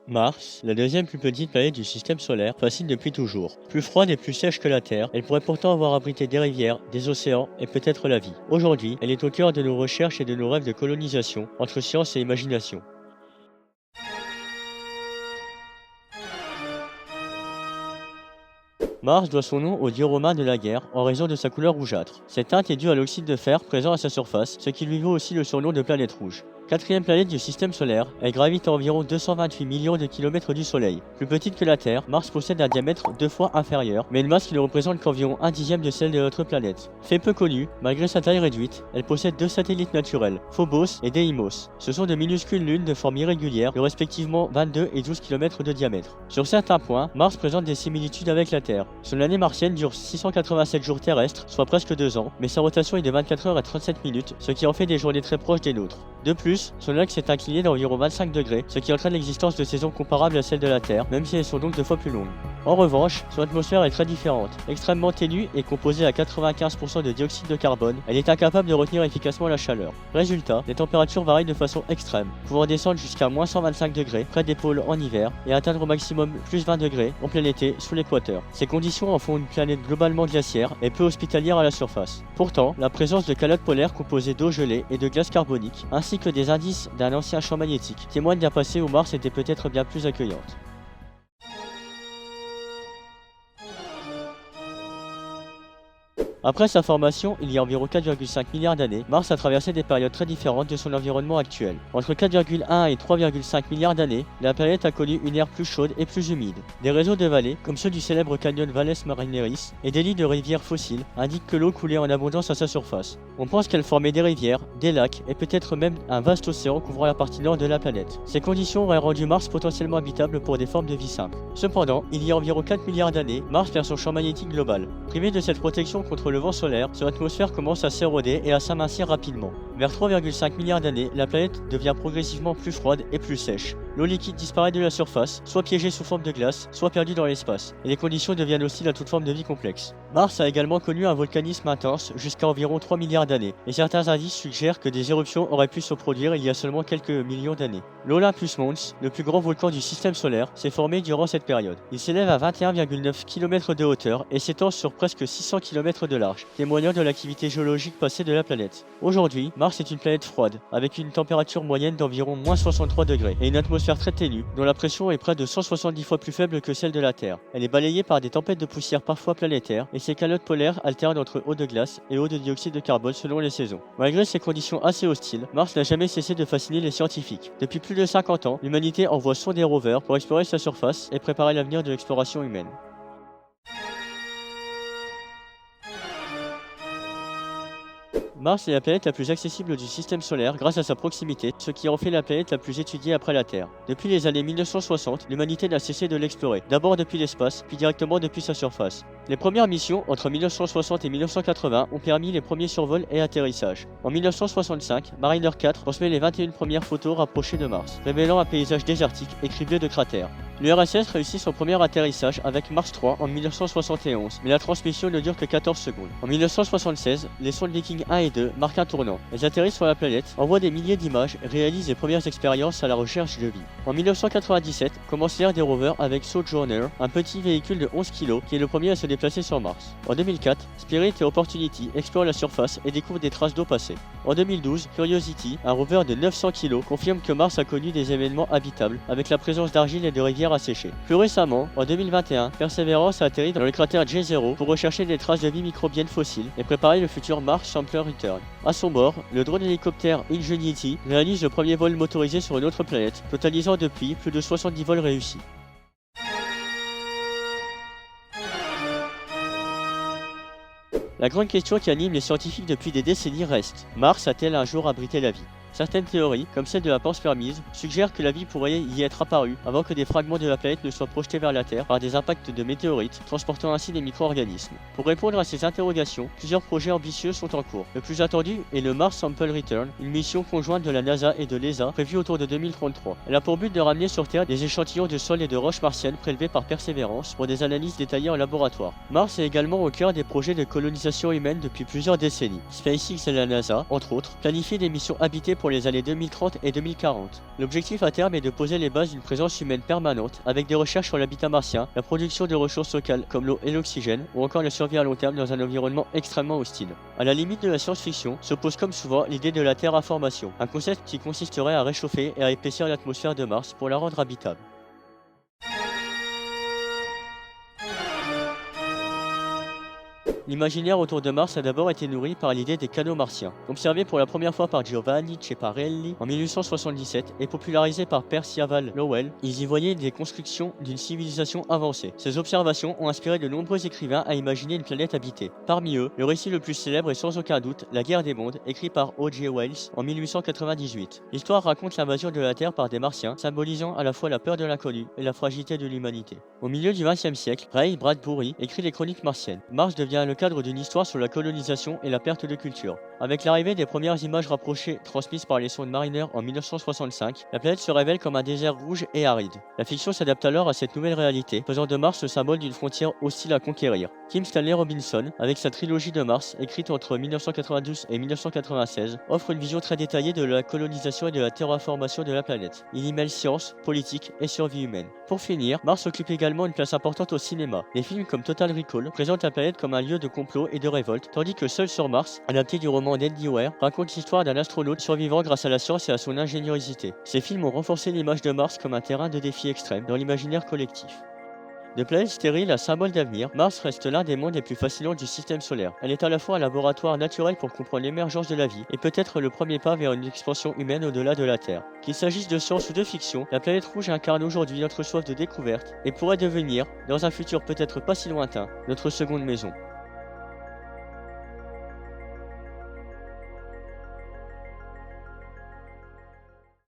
Mars, la deuxième plus petite planète du système solaire, fascine depuis toujours. Plus froide et plus sèche que la Terre, elle pourrait pourtant avoir abrité des rivières, des océans et peut-être la vie. Aujourd'hui, elle est au cœur de nos recherches et de nos rêves de colonisation, entre science et imagination. Mars doit son nom au dieu romain de la guerre en raison de sa couleur rougeâtre. Cette teinte est due à l'oxyde de fer présent à sa surface, ce qui lui vaut aussi le surnom de planète rouge. Quatrième planète du système solaire, elle gravite à environ 228 millions de kilomètres du Soleil. Plus petite que la Terre, Mars possède un diamètre deux fois inférieur, mais une masse qui ne représente qu'environ un dixième de celle de notre planète. Fait peu connu, malgré sa taille réduite, elle possède deux satellites naturels, Phobos et Deimos. Ce sont de minuscules lunes de forme irrégulière, de respectivement 22 et 12 kilomètres de diamètre. Sur certains points, Mars présente des similitudes avec la Terre. Son année martienne dure 687 jours terrestres, soit presque 2 ans, mais sa rotation est de 24 heures et 37 minutes, ce qui en fait des journées très proches des nôtres. De plus, son axe est incliné d'environ 25 degrés, ce qui entraîne l'existence de saisons comparables à celles de la Terre, même si elles sont donc deux fois plus longues. En revanche, son atmosphère est très différente. Extrêmement ténue et composée à 95% de dioxyde de carbone, elle est incapable de retenir efficacement la chaleur. Résultat, les températures varient de façon extrême, pouvant descendre jusqu'à moins 125 degrés près des pôles en hiver et atteindre au maximum plus 20 degrés en plein été sous l'équateur. Ces conditions en font une planète globalement glaciaire et peu hospitalière à la surface. Pourtant, la présence de calottes polaires composées d'eau gelée et de glace carbonique, ainsi que des indices d'un ancien champ magnétique, témoignent d'un passé où Mars était peut-être bien plus accueillante. Après sa formation, il y a environ 4,5 milliards d'années, Mars a traversé des périodes très différentes de son environnement actuel. Entre 4,1 et 3,5 milliards d'années, la planète a connu une ère plus chaude et plus humide. Des réseaux de vallées, comme ceux du célèbre canyon Valles Marineris, et des lits de rivières fossiles indiquent que l'eau coulait en abondance à sa surface. On pense qu'elle formait des rivières, des lacs et peut-être même un vaste océan couvrant la partie nord de la planète. Ces conditions auraient rendu Mars potentiellement habitable pour des formes de vie simples. Cependant, il y a environ 4 milliards d'années, Mars perd son champ magnétique global. Privé de cette protection contre le vent solaire, son atmosphère commence à s'éroder et à s'amincir rapidement. Vers 3,5 milliards d'années, la planète devient progressivement plus froide et plus sèche. L'eau liquide disparaît de la surface, soit piégée sous forme de glace, soit perdue dans l'espace, et les conditions deviennent hostiles à toute forme de vie complexe. Mars a également connu un volcanisme intense jusqu'à environ 3 milliards d'années, et certains indices suggèrent que des éruptions auraient pu se produire il y a seulement quelques millions d'années. L'Olympus Mons, le plus grand volcan du système solaire, s'est formé durant cette période. Il s'élève à 21,9 km de hauteur et s'étend sur presque 600 km de large, témoignant de l'activité géologique passée de la planète. Aujourd'hui, Mars est une planète froide, avec une température moyenne d'environ moins 63 degrés et une atmosphère très ténue, dont la pression est près de 170 fois plus faible que celle de la Terre. Elle est balayée par des tempêtes de poussière parfois planétaires, et ses calottes polaires alternent entre eau de glace et eau de dioxyde de carbone selon les saisons. Malgré ces conditions assez hostiles, Mars n'a jamais cessé de fasciner les scientifiques. Depuis plus de 50 ans, l'humanité envoie sondes et rovers pour explorer sa surface et préparer l'avenir de l'exploration humaine. Mars est la planète la plus accessible du système solaire grâce à sa proximité, ce qui en fait la planète la plus étudiée après la Terre. Depuis les années 1960, l'humanité n'a cessé de l'explorer, d'abord depuis l'espace, puis directement depuis sa surface. Les premières missions, entre 1960 et 1980, ont permis les premiers survols et atterrissages. En 1965, Mariner 4 transmet les 21 premières photos rapprochées de Mars, révélant un paysage désertique et criblé de cratères. L'URSS réussit son premier atterrissage avec Mars 3 en 1971, mais la transmission ne dure que 14 secondes. En 1976, les sondes Viking 1 et 2 marquent un tournant. Elles atterrissent sur la planète, envoient des milliers d'images et réalisent les premières expériences à la recherche de vie. En 1997, commence l'ère des rovers avec Sojourner, un petit véhicule de 11 kg qui est le premier à se déplacer sur Mars. En 2004, Spirit et Opportunity explorent la surface et découvrent des traces d'eau passée. En 2012, Curiosity, un rover de 900 kg, confirme que Mars a connu des événements habitables avec la présence d'argile et de rivières asséchées. Plus récemment, en 2021, Perseverance a atterri dans le cratère J0 pour rechercher des traces de vie microbienne fossile et préparer le futur Mars Sampler Return. À son bord, le drone hélicoptère Ingenuity réalise le premier vol motorisé sur une autre planète, totalisant depuis plus de 70 vols réussis. La grande question qui anime les scientifiques depuis des décennies reste: Mars a-t-elle un jour abrité la vie? Certaines théories, comme celle de la panspermise, suggèrent que la vie pourrait y être apparue avant que des fragments de la planète ne soient projetés vers la Terre par des impacts de météorites, transportant ainsi des micro-organismes. Pour répondre à ces interrogations, plusieurs projets ambitieux sont en cours. Le plus attendu est le Mars Sample Return, une mission conjointe de la NASA et de l'ESA prévue autour de 2033. Elle a pour but de ramener sur Terre des échantillons de sol et de roches martiennes prélevés par Perseverance pour des analyses détaillées en laboratoire. Mars est également au cœur des projets de colonisation humaine depuis plusieurs décennies. SpaceX et la NASA, entre autres, planifient des missions habitées pour pour les années 2030 et 2040. L'objectif à terme est de poser les bases d'une présence humaine permanente, avec des recherches sur l'habitat martien, la production de ressources locales comme l'eau et l'oxygène, ou encore la survie à long terme dans un environnement extrêmement hostile. À la limite de la science-fiction s'oppose comme souvent l'idée de la terraformation, un concept qui consisterait à réchauffer et à épaissir l'atmosphère de Mars pour la rendre habitable. L'imaginaire autour de Mars a d'abord été nourri par l'idée des canaux martiens. Observé pour la première fois par Giovanni Schiaparelli en 1877 et popularisé par Percival Lowell, ils y voyaient des constructions d'une civilisation avancée. Ces observations ont inspiré de nombreux écrivains à imaginer une planète habitée. Parmi eux, le récit le plus célèbre est sans aucun doute La Guerre des mondes, écrit par O.J. Wells en 1898. L'histoire raconte l'invasion de la Terre par des Martiens, symbolisant à la fois la peur de l'inconnu et la fragilité de l'humanité. Au milieu du XXe siècle, Ray Bradbury écrit les Chroniques martiennes. Mars devient le cadre d'une histoire sur la colonisation et la perte de culture. Avec l'arrivée des premières images rapprochées transmises par les sondes Mariner en 1965, la planète se révèle comme un désert rouge et aride. La fiction s'adapte alors à cette nouvelle réalité, faisant de Mars le symbole d'une frontière hostile à conquérir. Kim Stanley Robinson, avec sa trilogie de Mars, écrite entre 1992 et 1996, offre une vision très détaillée de la colonisation et de la terraformation de la planète. Il y mêle science, politique et survie humaine. Pour finir, Mars occupe également une place importante au cinéma. Les films comme Total Recall présentent la planète comme un lieu de complot et de révolte, tandis que Seul sur Mars, adapté du roman d'Andy Weir, raconte l'histoire d'un astronaute survivant grâce à la science et à son ingéniosité. Ces films ont renforcé l'image de Mars comme un terrain de défi extrême dans l'imaginaire collectif. De planète stérile à symbole d'avenir, Mars reste l'un des mondes les plus fascinants du système solaire. Elle est à la fois un laboratoire naturel pour comprendre l'émergence de la vie et peut-être le premier pas vers une expansion humaine au-delà de la Terre. Qu'il s'agisse de science ou de fiction, la planète rouge incarne aujourd'hui notre soif de découverte et pourrait devenir, dans un futur peut-être pas si lointain, notre seconde maison.